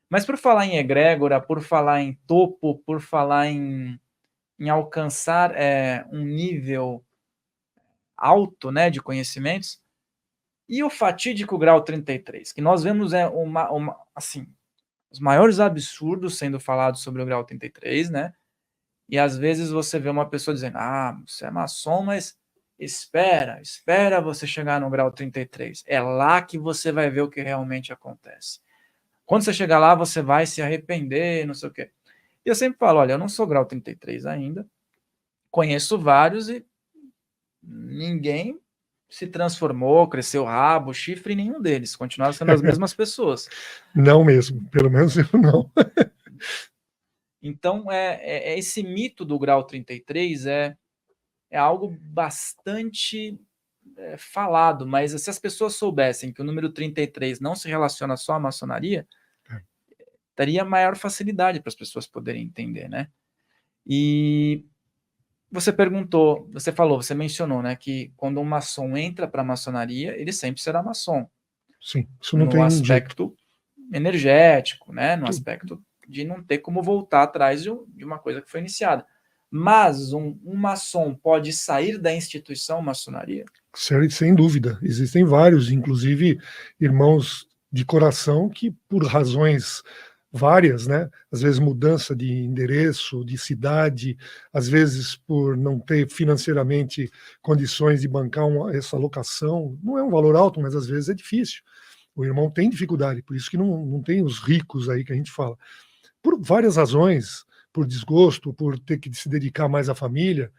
Mas por falar em egrégora, por falar em topo, por falar em alcançar um nível alto, né, de conhecimentos, e o fatídico grau 33, que nós vemos assim, os maiores absurdos sendo falados sobre o grau 33, né? E às vezes você vê uma pessoa dizendo: ah, você é maçom, mas espera você chegar no grau 33. É lá que você vai ver o que realmente acontece. Quando você chegar lá, você vai se arrepender, não sei o quê. E eu sempre falo: olha, eu não sou grau 33 ainda, conheço vários e ninguém se transformou, cresceu rabo, chifre, nenhum deles. Continuaram sendo as mesmas pessoas. Não mesmo, pelo menos eu não. Então, esse mito do grau 33 é algo bastante falado, mas se as pessoas soubessem que o número 33 não se relaciona só à maçonaria, daria maior facilidade para as pessoas poderem entender, né? E você perguntou, você mencionou, né, que quando um maçom entra para a maçonaria, ele sempre será maçom. Sim, isso não No tem jeito. aspecto energético, né? No aspecto de não ter como voltar atrás de uma coisa que foi iniciada. Mas um maçom pode sair da instituição maçonaria? Sem dúvida. Existem vários, inclusive irmãos de coração que, por razões várias, né? Às vezes mudança de endereço, de cidade, às vezes por não ter financeiramente condições de bancar essa locação. Não é um valor alto, mas às vezes é difícil. O irmão tem dificuldade, por isso que não tem os ricos aí que a gente fala. Por várias razões, por desgosto, por ter que se dedicar mais à família,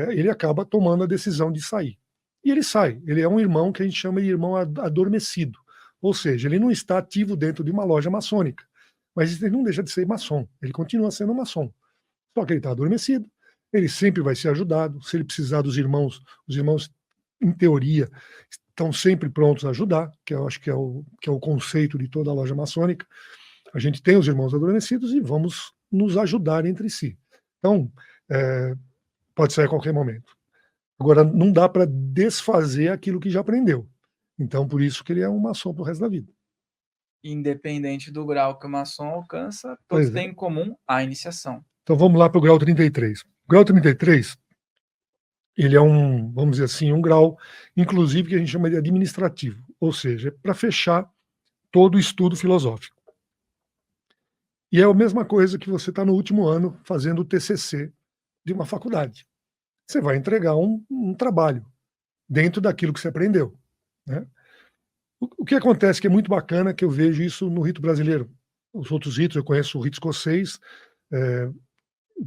ele acaba tomando a decisão de sair. E ele sai. Ele é um irmão que a gente chama de irmão adormecido. Ou seja, ele não está ativo dentro de uma loja maçônica. Mas ele não deixa de ser maçom. Ele continua sendo maçom. Só que ele está adormecido. Ele sempre vai ser ajudado. Se ele precisar dos irmãos, os irmãos, em teoria, estão sempre prontos a ajudar, que eu acho que é o conceito de toda a loja maçônica. A gente tem os irmãos adormecidos e vamos nos ajudar entre si. Então, pode sair a qualquer momento. Agora, não dá para desfazer aquilo que já aprendeu. Então, por isso que ele é um maçom pro resto da vida. Independente do grau que o maçom alcança, todos Pois é. têm em comum a iniciação. Então, vamos lá para o grau 33. O grau 33, ele é vamos dizer assim, um grau, inclusive, que a gente chama de administrativo. Ou seja, para fechar todo o estudo filosófico. E é a mesma coisa que você está no último ano fazendo o TCC de uma faculdade. Você vai entregar um trabalho dentro daquilo que você aprendeu, né? O que acontece que é muito bacana, que eu vejo isso no rito brasileiro. Os outros ritos, eu conheço o rito escocês,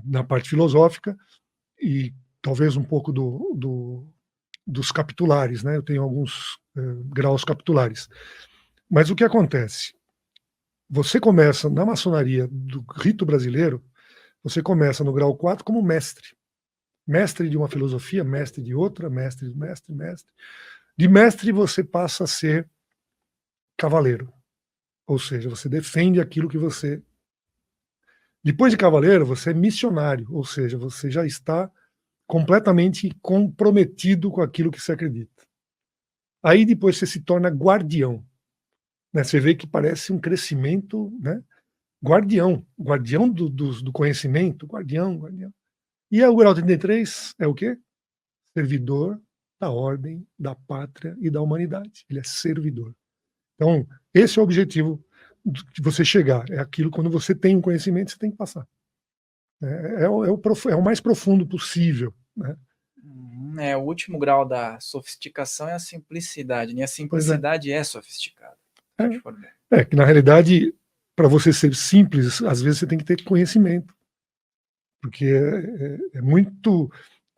na parte filosófica, e talvez um pouco dos capitulares, né? Eu tenho alguns graus capitulares. Mas o que acontece? Você começa na maçonaria do rito brasileiro, você começa no grau 4 como mestre. Mestre de uma filosofia, mestre de outra, mestre. De mestre você passa a ser cavaleiro. Ou seja, você defende aquilo que você. Depois de cavaleiro, você é missionário, ou seja, você já está completamente comprometido com aquilo que você acredita. Aí depois você se torna guardião. Né? Você vê que parece um crescimento, né? Guardião do conhecimento, guardião. E o grau 33 é o quê? Servidor da ordem, da pátria e da humanidade. Ele é servidor. Então, esse é o objetivo de você chegar. É aquilo, quando você tem um conhecimento, você tem que passar. É o mais profundo possível. Né? O último grau da sofisticação é a simplicidade, e a Pois é. simplicidade é sofisticada. Que na realidade, para você ser simples, às vezes você tem que ter conhecimento. Porque é muito.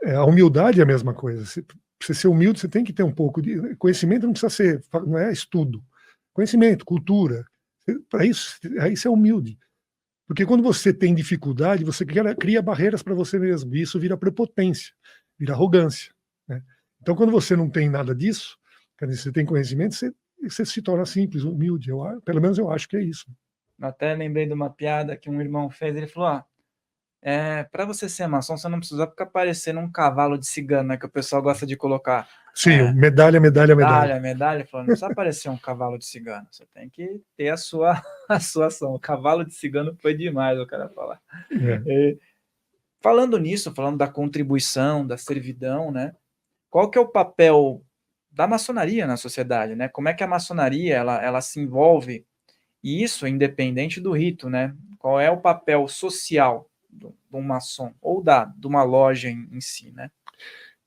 A humildade é a mesma coisa. Para você ser humilde, você tem que ter um pouco de. Conhecimento não precisa ser. Não é estudo. Conhecimento, cultura. Para isso, aí você é humilde. Porque quando você tem dificuldade, você cria barreiras para você mesmo. E isso vira prepotência, vira arrogância. Né? Então, quando você não tem nada disso, quer dizer, você tem conhecimento, você se torna simples, humilde. Pelo menos eu acho que é isso. Eu até lembrei de uma piada que um irmão fez. Ele falou: para você ser maçom, você não precisa ficar parecendo um cavalo de cigano, né, que o pessoal gosta de colocar Sim, medalha. Medalha, falando, não precisa parecer um cavalo de cigano, você tem que ter a sua ação. O cavalo de cigano foi demais, o cara falar. Falando nisso, falando da contribuição, da servidão, né? Qual que é o papel da maçonaria na sociedade, né? Como é que a maçonaria ela se envolve, e isso independente do rito, né? Qual é o papel social do maçom ou de uma loja em si, né?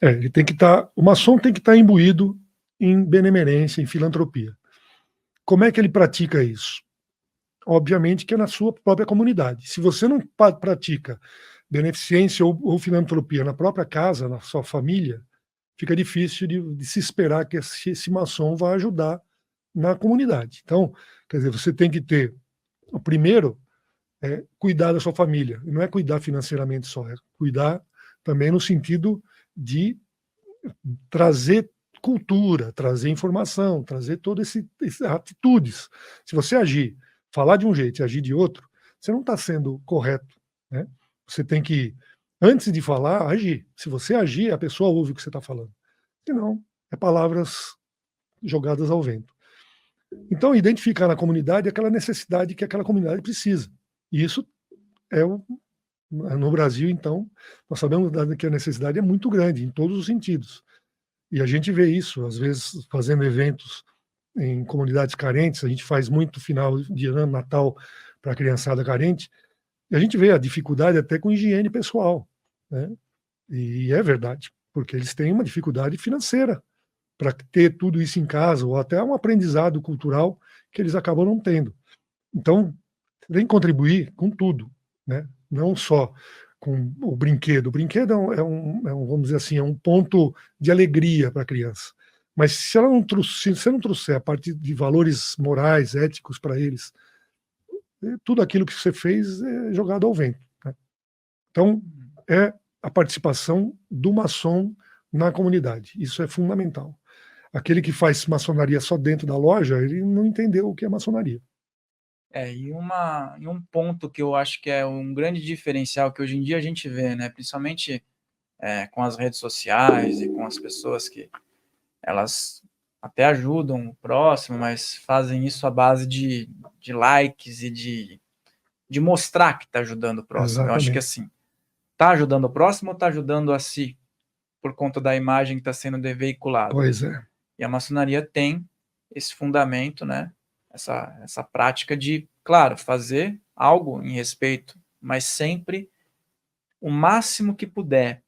Ele tem que estar, o maçom tem que estar imbuído em benemerência, em filantropia. Como é que ele pratica isso? Obviamente que é na sua própria comunidade. Se você não pratica beneficência ou filantropia na própria casa, na sua família, fica difícil de se esperar que esse maçom vá ajudar na comunidade. Então, quer dizer, você tem que ter, o primeiro, cuidar da sua família. E não é cuidar financeiramente só, é cuidar também no sentido de trazer cultura, trazer informação, trazer todas essas atitudes. Se você agir, falar de um jeito e agir de outro, você não está sendo correto, né? Você tem que, antes de falar, agir. Se você agir, a pessoa ouve o que você está falando. Senão, é palavras jogadas ao vento. Então, identificar na comunidade aquela necessidade que aquela comunidade precisa. E isso no Brasil, então, nós sabemos que a necessidade é muito grande, em todos os sentidos. E a gente vê isso, às vezes, fazendo eventos em comunidades carentes, a gente faz muito final de ano, Natal, para a criançada carente, e a gente vê a dificuldade até com higiene pessoal, né? E é verdade, porque eles têm uma dificuldade financeira para ter tudo isso em casa, ou até um aprendizado cultural que eles acabam não tendo. Então, tem que contribuir com tudo, né? Não só com o brinquedo. O brinquedo vamos dizer assim, é um ponto de alegria para a criança. Mas se você não trouxer a parte de valores morais, éticos para eles, tudo aquilo que você fez é jogado ao vento, né? Então, é a participação do maçom na comunidade. Isso é fundamental. Aquele que faz maçonaria só dentro da loja, ele não entendeu o que é maçonaria. E um ponto que eu acho que é um grande diferencial que hoje em dia a gente vê, né, principalmente com as redes sociais e com as pessoas que elas até ajudam o próximo, mas fazem isso à base de likes e de mostrar que está ajudando o próximo. Exatamente. Eu acho que assim, está ajudando o próximo ou está ajudando a si, por conta da imagem que está sendo veiculada? Pois é. E a maçonaria tem esse fundamento, né? Essa prática de, claro, fazer algo em respeito, mas sempre o máximo que puder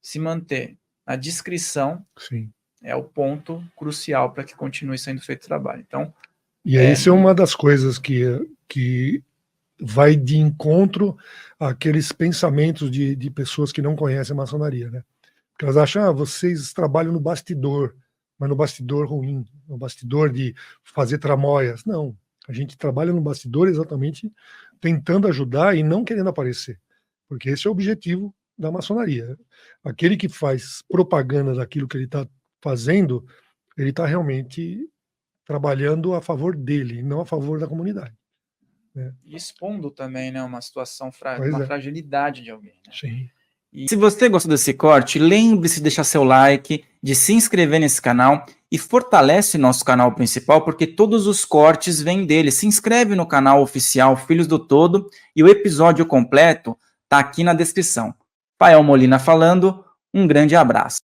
se manter na discrição. Sim. É o ponto crucial para que continue sendo feito o trabalho. Então, e isso é uma das coisas que vai de encontro àqueles pensamentos de pessoas que não conhecem a maçonaria, né? Porque elas acham, vocês trabalham no bastidor, mas no bastidor ruim, no bastidor de fazer tramóias. Não, a gente trabalha no bastidor exatamente tentando ajudar e não querendo aparecer, porque esse é o objetivo da maçonaria. Aquele que faz propaganda daquilo que ele está fazendo, ele está realmente trabalhando a favor dele, não a favor da comunidade, né? E expondo também, né, uma situação, uma fragilidade de alguém, né? Sim. E se você gostou desse corte, lembre-se de deixar seu like, de se inscrever nesse canal e fortalece nosso canal principal, porque todos os cortes vêm dele. Se inscreve no canal oficial Filhos do Todo e o episódio completo está aqui na descrição. Fael Molina falando, um grande abraço.